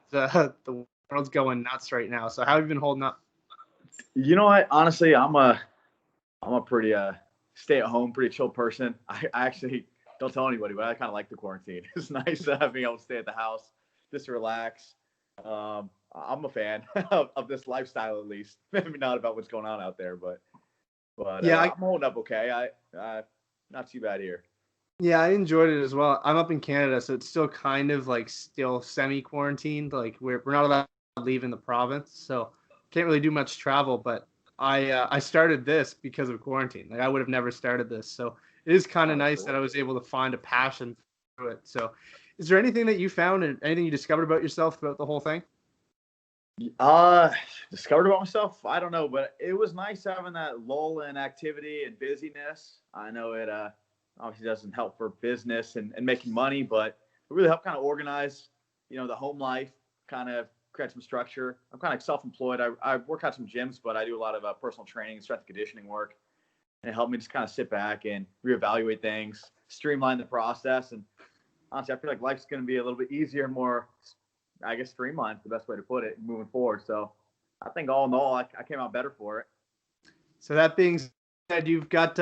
the world's going nuts right now. So how have you been holding up? You know what? Honestly, I'm a pretty stay at home, pretty chill person. I actually don't tell anybody, but I kind of like the quarantine. It's nice being able to stay at the house, just to relax. I'm a fan of this lifestyle, at least. Maybe not about what's going on out there, but Yeah, I'm holding up okay. Not too bad here. yeah, I enjoyed it as well. I'm up in Canada, so it's still kind of like still semi-quarantined. Like we're not allowed to leave in the province, so can't really do much travel. But I started this because of quarantine. Like I would have never started this, so it is kind Oh, of that's nice that I cool. was able to find a passion through it. So, is there anything that you found and anything you discovered about yourself throughout the whole thing? Uh, Discovered about myself. I don't know, but it was nice having that lull in activity and busyness. I know it obviously doesn't help for business and making money, but it really helped kind of organize, the home life, kind of create some structure. I'm kind of self-employed. I work out some gyms, but I do a lot of personal training, strength and conditioning work, and it helped me just kind of sit back and reevaluate things, streamline the process, and honestly, I feel like life's going to be a little bit easier, more, I guess, streamlined is the best way to put it, moving forward. So I think all in all, I came out better for it. So that being said, you've got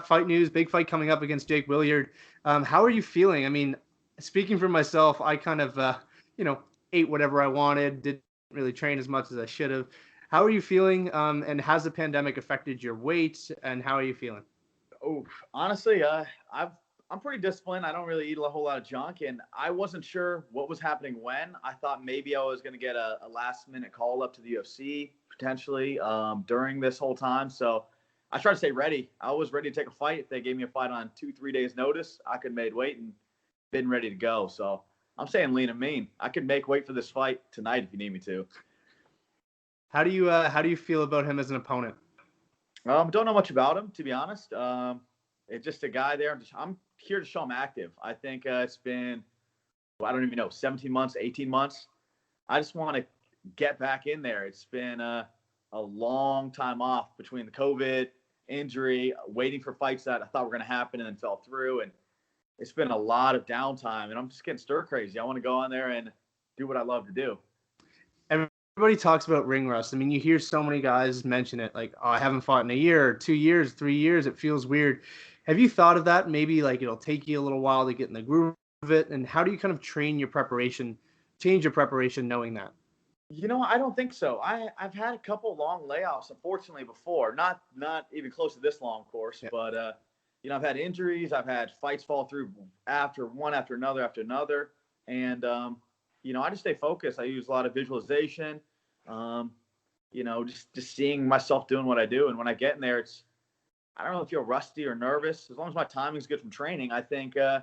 fight news, big fight coming up against Jake Williard. How are you feeling? I mean, speaking for myself, I kind of you know ate whatever I wanted, didn't really train as much as I should have. How are you feeling? And has the pandemic affected your weight? And how are you feeling? Oh, honestly, I'm pretty disciplined. I don't really eat a whole lot of junk, and I wasn't sure what was happening when. I thought maybe I was going to get a last minute call up to the UFC potentially during this whole time. So I tried to stay ready. I was ready to take a fight. If they gave me a fight on 2-3 days notice, I could made weight and been ready to go. So I'm saying lean and mean. I could make weight for this fight tonight if you need me to. How do you feel about him as an opponent? Don't know much about him, to be honest. It's just a guy there. I'm here to show him active. I think it's been, well, I don't even know, 17 months, 18 months. I just want to get back in there. It's been a long time off between the COVID injury, waiting for fights that I thought were going to happen and then fell through. And it's been a lot of downtime. And I'm just getting stir crazy. I want to go on there and do what I love to do. Everybody talks about ring rust. I mean, you hear so many guys mention it, like, "Oh, I haven't fought in a year, 2 years, 3 years. It feels weird." Have you thought of that? Maybe like it'll take you a little while to get in the groove of it. And how do you kind of change your preparation, knowing that? I don't think so. I've had a couple long layoffs, unfortunately, before. Not even close to this long course, Yeah. but I've had injuries. I've had fights fall through after one after another, and I just stay focused. I use a lot of visualization. Um, just seeing myself doing what I do, and when I get in there, I don't really feel rusty or nervous. As long as my timing's good from training, I think I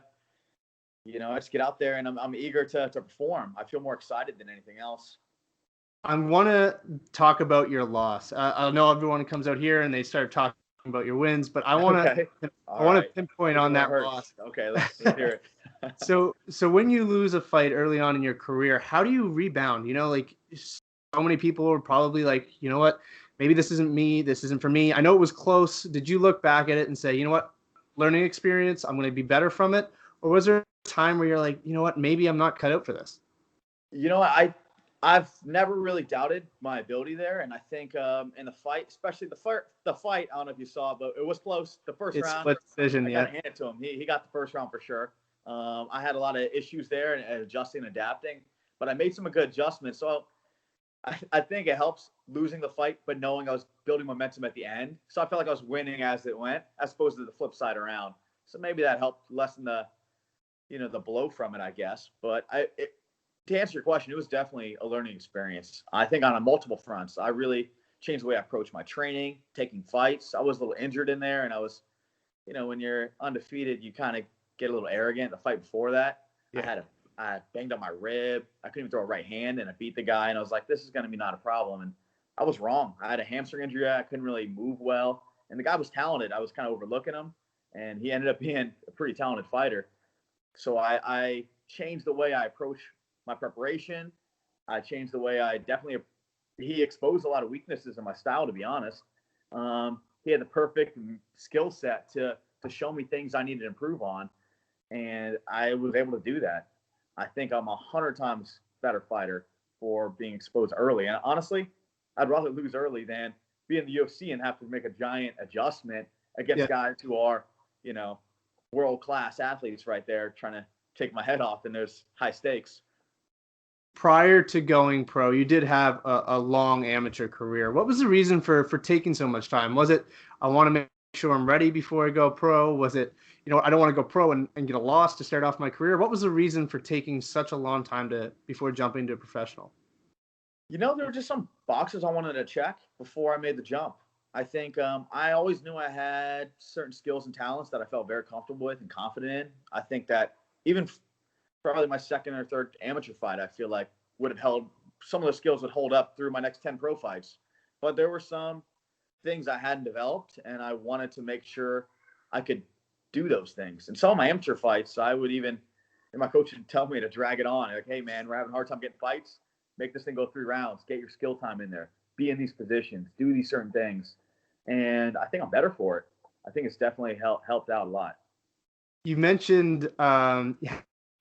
just get out there and I'm eager to perform. I feel more excited than anything else. I want to talk about your loss. I know everyone comes out here and they start talking about your wins, but I want Okay. to I All want to right. pinpoint Taking on where it that hurts. loss. Okay, let's hear it. So when you lose a fight early on in your career, how do you rebound? Like so many people are probably like, you know what, maybe this isn't me, this isn't for me. I know it was close. Did you look back at it and say, you know what, learning experience, I'm going to be better from it? Or was there a time where you're like, you know what, maybe I'm not cut out for this? You know, I've never really doubted my ability there, and I think in the fight, especially the fight, I don't know if you saw, but it was close. The first It's round, split decision, I got yeah. to hand it to him. He got the first round for sure. I had a lot of issues there and adjusting and adapting, but I made some good adjustments. So I think it helps losing the fight, but knowing I was building momentum at the end. So I felt like I was winning as it went, as opposed to the flip side around. So maybe that helped lessen the blow from it, I guess. But to answer your question, it was definitely a learning experience. I think on a multiple fronts, I really changed the way I approach my training, taking fights. I was a little injured in there, and I was, when you're undefeated, you kind of get a little arrogant. The fight before that, Yeah. I banged on my rib. I couldn't even throw a right hand, and I beat the guy. And I was like, this is going to be not a problem. And I was wrong. I had a hamstring injury. I couldn't really move well. And the guy was talented. I was kind of overlooking him, and he ended up being a pretty talented fighter. So I changed the way I approach my preparation. I changed the way he exposed a lot of weaknesses in my style, to be honest. He had the perfect skill set to show me things I needed to improve on, and I was able to do that. I think I'm 100 times better fighter for being exposed early. And honestly, I'd rather lose early than be in the UFC and have to make a giant adjustment against guys who are, world-class athletes right there trying to take my head off, and there's high stakes. Prior to going pro, you did have a long amateur career. What was the reason for taking so much time? Was it, I want to make sure I'm ready before I go pro? Was it, I don't want to go pro and get a loss to start off my career? What was the reason for taking such a long time before jumping to a professional? There were just some boxes I wanted to check before I made the jump. I think I always knew I had certain skills and talents that I felt very comfortable with and confident in. I think that even probably my second or third amateur fight, I feel like would have held, some of those skills would hold up through my next 10 pro fights. But there were some things I hadn't developed, and I wanted to make sure I could do those things. And some of my amateur fights, I would even, and my coach would tell me to drag it on. Like, hey, man, we're having a hard time getting fights. Make this thing go 3 rounds. Get your skill time in there. Be in these positions. Do these certain things. And I think I'm better for it. I think it's definitely helped out a lot. You mentioned having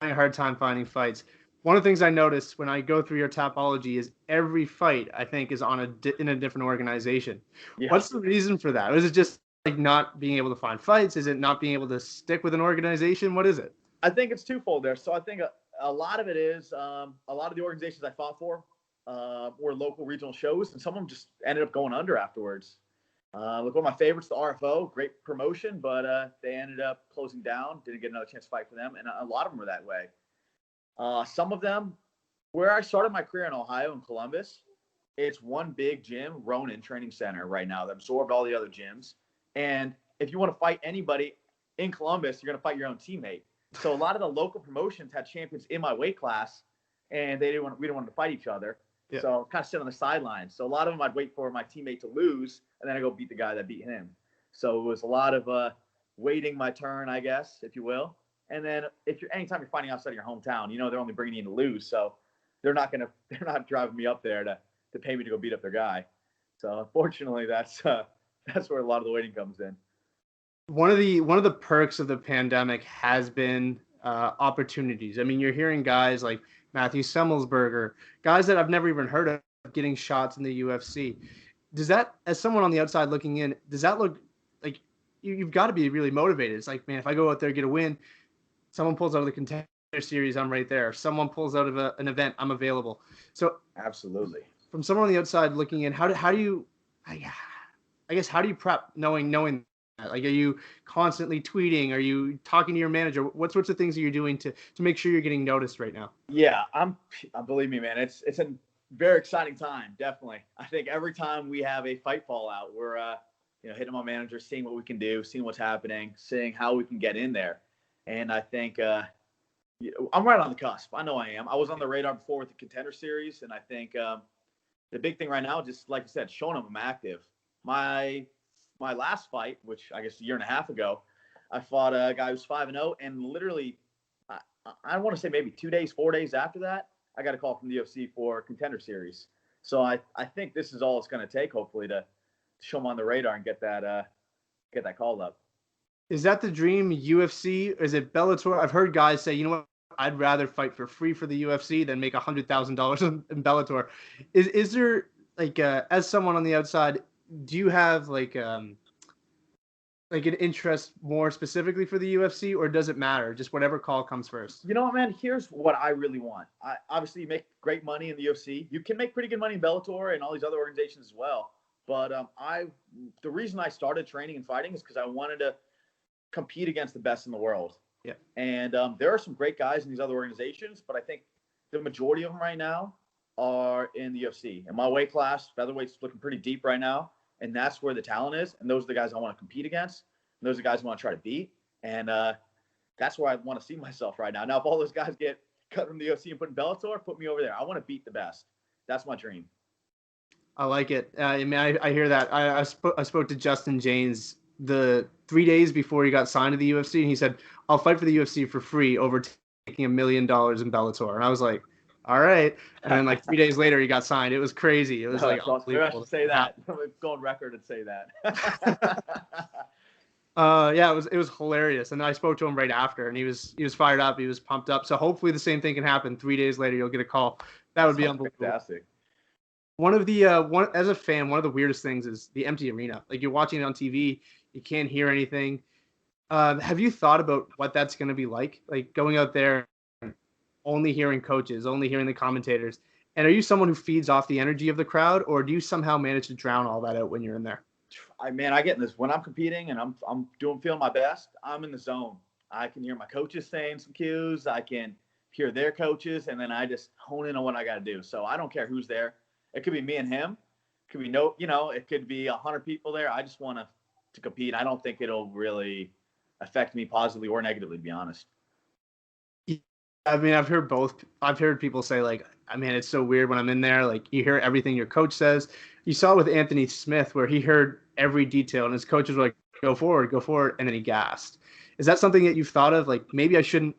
a hard time finding fights. One of the things I noticed when I go through your Tapology is every fight, I think, is in a different organization. Yeah. What's the reason for that? Is it just like not being able to find fights? Is it not being able to stick with an organization? What is it? I think it's twofold there. So I think a lot of it is a lot of the organizations I fought for were local regional shows, and some of them just ended up going under afterwards. Like one of my favorites, the RFO, great promotion, but they ended up closing down, didn't get another chance to fight for them, and a lot of them were that way. Some of them, where I started my career in Ohio and Columbus, it's one big gym, Ronin Training Center right now that absorbed all the other gyms. And if you want to fight anybody in Columbus, you're going to fight your own teammate. So a lot of the local promotions had champions in my weight class, and we didn't want to fight each other. Yeah. So kind of sit on the sidelines. So a lot of them I'd wait for my teammate to lose, and then I go beat the guy that beat him. So it was a lot of waiting my turn, I guess, if you will. And then anytime you're fighting outside of your hometown, they're only bringing you in to lose. So they're not driving me up there to pay me to go beat up their guy. So unfortunately, that's where a lot of the waiting comes in. One of the perks of the pandemic has been opportunities. I mean, you're hearing guys like Matthew Semmelsberger, guys that I've never even heard of getting shots in the UFC. Does that, as someone on the outside looking in, does that look like you've got to be really motivated? It's like, man, if I go out there, get a win, someone pulls out of the Contender Series, I'm right there. If someone pulls out of an event, I'm available. So absolutely. From someone on the outside looking in, how do you prep knowing that? Like, are you constantly tweeting? Are you talking to your manager? What sorts of things are you doing to make sure you're getting noticed right now? Yeah, believe me, man, it's a very exciting time. Definitely. I think every time we have a fight fallout, we're hitting my manager, seeing what we can do, seeing what's happening, seeing how we can get in there. And I think I'm right on the cusp. I know I am. I was on the radar before with the Contender Series, and I think the big thing right now, just like you said, showing them I'm active. My last fight, which I guess a year and a half ago, I fought a guy who's 5-0, and literally, I want to say maybe 4 days after that, I got a call from the UFC for Contender Series. So I think this is all it's going to take, hopefully, to show them on the radar and get that call up. Is that the dream, UFC? Is it Bellator? I've heard guys say, you know what, I'd rather fight for free for the UFC than make $100,000 in Bellator. Is there, like, as someone on the outside, do you have like an interest more specifically for the UFC, or does it matter? Just whatever call comes first. You know what, man? Here's what I really want. Obviously, you make great money in the UFC. You can make pretty good money in Bellator and all these other organizations as well. But the reason I started training and fighting is because I wanted to compete against the best in the world. Yeah. And there are some great guys in these other organizations, but I think the majority of them right now are in the UFC. In my weight class, featherweight's looking pretty deep right now. And that's where the talent is. And those are the guys I want to compete against. And those are the guys I want to try to beat. And that's where I want to see myself right now. Now, if all those guys get cut from the UFC and put in Bellator, put me over there. I want to beat the best. That's my dream. I like it. I mean, I hear that. I spoke to Justin James the 3 days before he got signed to the UFC. And he said, I'll fight for the UFC for free over taking $1 million in Bellator. And I was like, all right. And then like 3 days later, he got signed. It was crazy. It was like unbelievable. I should say that. Go on record and say that. Yeah, it was hilarious. And I spoke to him right after, and he was fired up. He was pumped up. So hopefully the same thing can happen. 3 days later, you'll get a call That That would be sounds unbelievable. fantastic. One of the one as a fan, one of the weirdest things is the empty arena. Like you're watching it on TV, you can't hear anything. Have you thought about what that's going to be like going out there, and only hearing coaches, only hearing the commentators? And are you someone who feeds off the energy of the crowd, or do you somehow manage to drown all that out when you're in there? I get in this when I'm competing and I'm feeling my best. I'm in the zone. I can hear my coaches saying some cues. I can hear their coaches, and then I just hone in on what I got to do. So I don't care who's there. It could be me and him. It could be it could be 100 people there. I just want to compete. I don't think it'll really affect me positively or negatively, to be honest. I mean, I've heard both. I've heard people say like, I mean, it's so weird when I'm in there. Like you hear everything your coach says. You saw with Anthony Smith where he heard every detail, and his coaches were like, go forward," and then he gassed. Is that something that you've thought of? Like maybe I should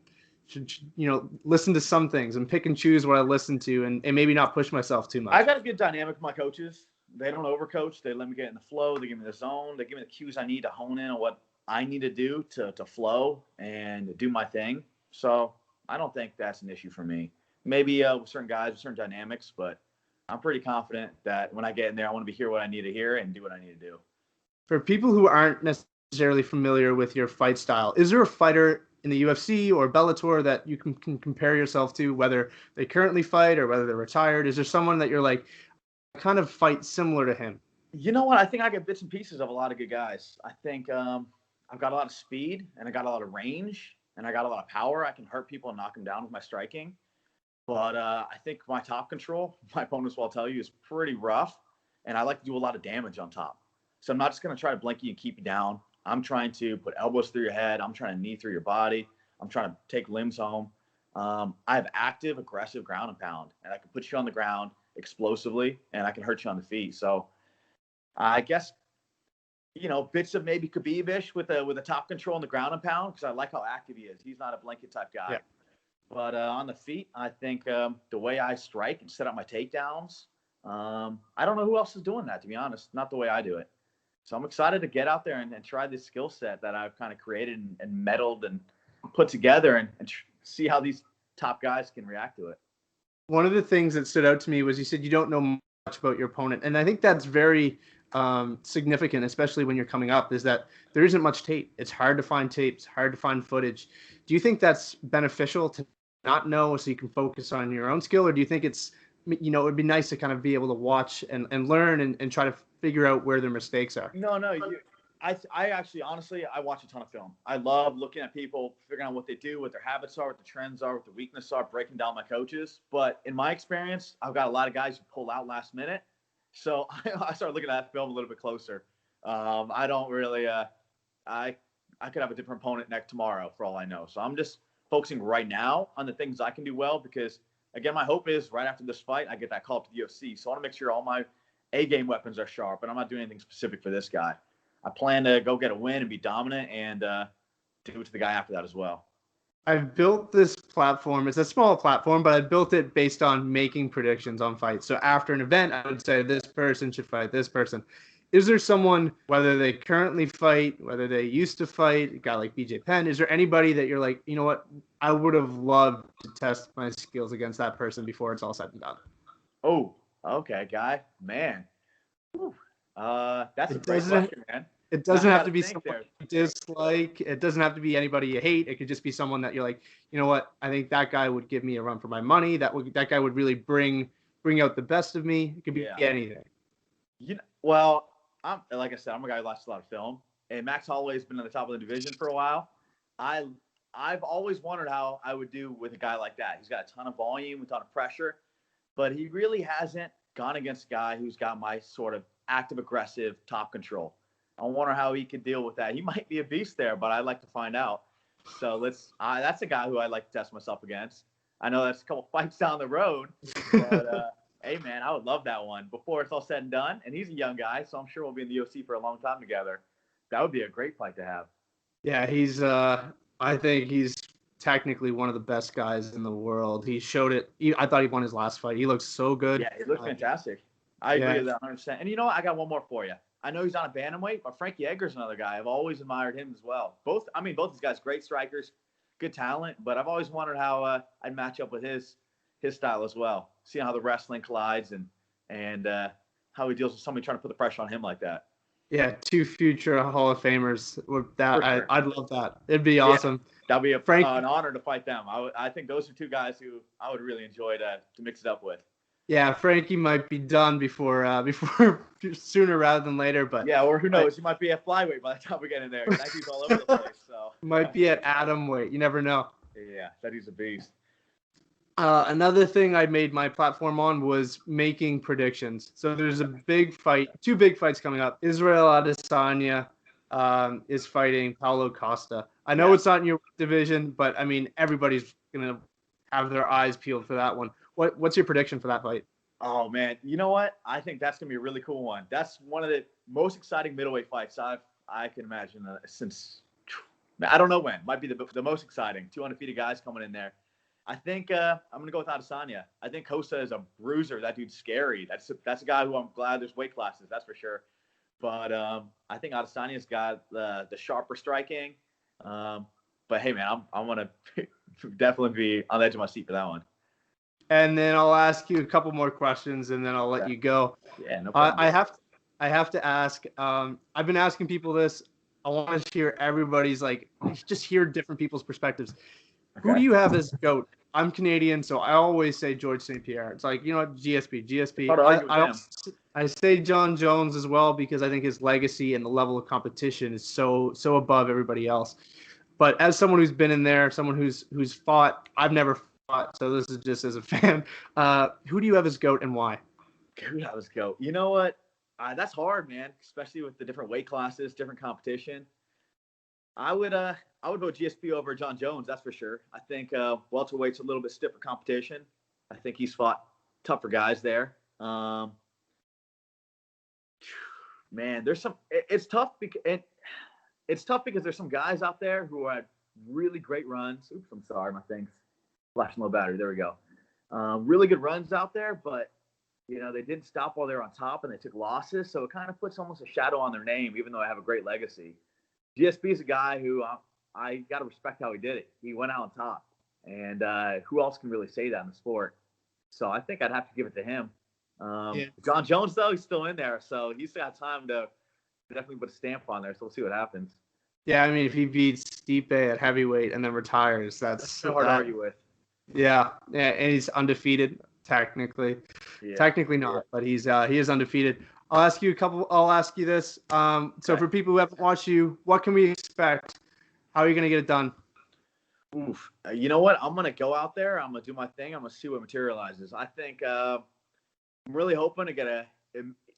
listen to some things and pick and choose what I listen to, and maybe not push myself too I much. got a good dynamic with my coaches. They don't overcoach. They let me get in the flow. They give me the zone. They give me the cues I need to hone in on what I need to do to flow and do my thing. So I don't think that's an issue for me. Maybe with certain guys, with certain dynamics, but I'm pretty confident that when I get in there, I want to hear what I need to hear and do what I need to do. For people who aren't necessarily familiar with your fight style, is there a fighter in the UFC or Bellator that you can compare yourself to, whether they currently fight or whether they're retired? Is there someone that you're like, kind of fight similar to him? You know what? I think I get bits and pieces of a lot of good guys. I think I've got a lot of speed and I got a lot of range and I got a lot of power. I can hurt people and knock them down with my striking. But I think my top control, my opponents will tell you, is pretty rough. And I like to do a lot of damage on top. So I'm not just going to try to blink you and keep you down. I'm trying to put elbows through your head. I'm trying to knee through your body. I'm trying to take limbs home. I have active, aggressive ground and pound. And I can put you on the ground explosively and I can hurt you on the feet. So I guess, bits of maybe Khabib-ish with a top control on the ground and pound because I like how active he is. He's not a blanket type guy. Yeah. But on the feet, I think the way I strike and set up my takedowns, I don't know who else is doing that, to be honest. Not the way I do it. So I'm excited to get out there and try this skill set that I've kind of created and meddled and put together and see how these top guys can react to it. One of the things that stood out to me was you said you don't know much about your opponent. And I think that's very significant, especially when you're coming up, is that there isn't much tape. It's hard to find tapes, hard to find footage. Do you think that's beneficial to not know so you can focus on your own skill? Or do you think it would be nice to kind of be able to watch and learn and try to figure out where their mistakes are? No. I actually, honestly, I watch a ton of film. I love looking at people, figuring out what they do, what their habits are, what the trends are, what the weaknesses are, breaking down my coaches. But in my experience, I've got a lot of guys who pull out last minute. So I started looking at that film a little bit closer. I don't really, I could have a different opponent next tomorrow for all I know. So I'm just focusing right now on the things I can do well because, again, my hope is right after this fight, I get that call up to the UFC. So I want to make sure all my A-game weapons are sharp, and I'm not doing anything specific for this guy. I plan to go get a win and be dominant and do it to the guy after that as well. I've built this platform. It's a small platform, but I built it based on making predictions on fights. So after an event, I would say this person should fight this person. Is there someone, whether they currently fight, whether they used to fight, a guy like BJ Penn, is there anybody that you're like, you know what, I would have loved to test my skills against that person before it's all said and done? Oh, okay, guy. Man. That's a It great doesn't question, man. it doesn't I have got to to be think someone there. you dislike. It doesn't have to be anybody you hate. It could just be someone that you're like, you know what, I think that guy would give me a run for my money. That guy would really bring out the best of me. It could be anything. Well, like I said, I'm a guy who watches a lot of film, and Max Holloway's been at the top of the division for a while. I've always wondered how I would do with a guy like that. He's got a ton of volume, a ton of pressure, but he really hasn't gone against a guy who's got my sort of active, aggressive top control. I wonder how he could deal with that. He might be a beast there, but I'd like to find out. So that's a guy who I'd like to test myself against. I know that's a couple fights down the road, but hey, man, I would love that one before it's all said and done. And he's a young guy, so I'm sure we'll be in the UFC for a long time together. That would be a great fight to have. Yeah, I think he's technically one of the best guys in the world. He showed it. I thought he won his last fight. He looks so good. Yeah, he looks fantastic. I agree with that 100%. And you know what? I got one more for you. I know he's on a bantamweight, but Frankie Edgar's another guy. I've always admired him as well. Both these guys, great strikers, good talent. But I've always wondered how I'd match up with his his style as well. Seeing how the wrestling collides and how he deals with somebody trying to put the pressure on him like that. Yeah, two future Hall of Famers. With that, For sure. I'd love that. It'd be Yeah, awesome. that'd be Frank, an honor to fight them. I think those are two guys who I would really enjoy to mix it up with. yeah, Frankie might be done before sooner rather than later, but yeah, or who knows? He might be at flyweight by the time we get in there. That dude's all over the place. So might be at atom weight. You never know. Yeah, that dude's a beast. Another thing I made my platform on was making predictions. So there's a big fight, two big fights coming up. Israel Adesanya is fighting Paulo Costa. I know it's not in your division, but I mean everybody's gonna have their eyes peeled for that one. What's your prediction for that fight? Oh man, you know what? I think that's gonna be a really cool one. That's one of the most exciting middleweight fights I can imagine since I don't know when. Might be the most exciting. Two undefeated guys coming in there. I think I'm gonna go with Adesanya. I think Costa is a bruiser. That dude's scary. That's a guy who I'm glad there's weight classes. That's for sure. But I think Adesanya's got the sharper striking. But hey, man, I'm gonna definitely be on the edge of my seat for that one. And then I'll ask you a couple more questions, and then I'll let you go. Yeah, no problem. I have to ask. I've been asking people this. I want to hear everybody's just hear different people's perspectives. Okay. Who do you have as GOAT? I'm Canadian, so I always say George St. Pierre. It's like, GSP. I say John Jones as well because I think his legacy and the level of competition is so above everybody else. But as someone who's been in there, someone who's fought, I've never fought, so this is just as a fan. Who do you have as GOAT and why? Who do I have as GOAT? You know what? That's hard, man, especially with the different weight classes, different competition. I would vote GSP over John Jones, that's for sure. I think welterweight's a little bit stiffer competition. I think he's fought tougher guys there. Man, there's some. It's tough because there's some guys out there who had really great runs. Oops, I'm sorry, my thing's flashing low battery. There we go. Really good runs out there, but they didn't stop while they were on top and they took losses, so it kind of puts almost a shadow on their name, even though I have a great legacy. GSP is a guy who I got to respect how he did it. He went out on top. And who else can really say that in the sport? So I think I'd have to give it to him. John Jones, though, he's still in there. So he's got time to definitely put a stamp on there. So we'll see what happens. Yeah, I mean, if he beats Stipe at heavyweight and then retires, that's so hard to argue with. Yeah, and he's undefeated, technically. Yeah. Technically not, but he is undefeated. I'll ask you this. So for people who haven't watched you, what can we expect? How are you going to get it done? Oof. You know what? I'm going to go out there. I'm going to do my thing. I'm going to see what materializes. I think I'm really hoping to get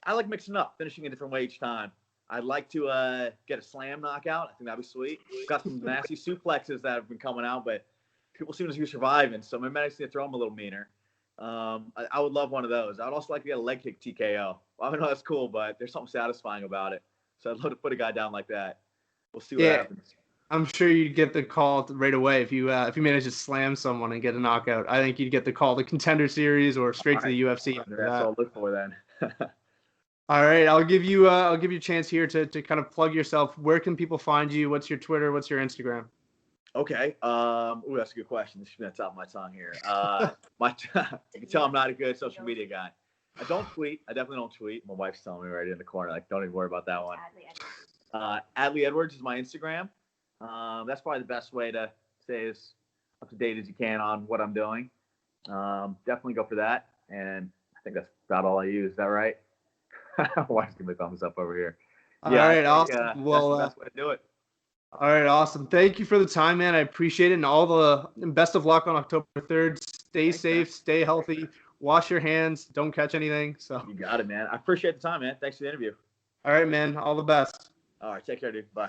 I like mixing up, finishing a different way each time. I'd like to get a slam knockout. I think that'd be sweet. Got some nasty suplexes that have been coming out, but people seem to be surviving. So maybe I just need to throw them a little meaner. I would love one of those. I'd also like to get a leg kick TKO. I know that's cool, but there's something satisfying about it. So I'd love to put a guy down like that. We'll see what happens. I'm sure you'd get the call right away if you manage to slam someone and get a knockout. I think you'd get the call to Contender Series or straight to the UFC. That's what I'll look for then. All right, I'll give you a chance here to kind of plug yourself. Where can people find you? What's your Twitter? What's your Instagram? Okay. That's a good question. This should be on top of my tongue here. You can tell I'm not a good social media guy. I don't tweet. I definitely don't tweet. My wife's telling me right in the corner, like, don't even worry about that one. Adli Edwards is my Instagram. That's probably the best way to stay as up to date as you can on what I'm doing. Definitely go for that. And I think that's about all I use. Is that right? My wife's giving me a thumbs up over here. All right, awesome. Well, that's the best way to do it. All right, awesome. Thank you for the time, man. I appreciate it. And all the best of luck on October 3rd. Stay safe, stay healthy, wash your hands, don't catch anything. So you got it, man. I appreciate the time, man. Thanks for the interview. All right, man. All the best. All right, take care, dude. Bye.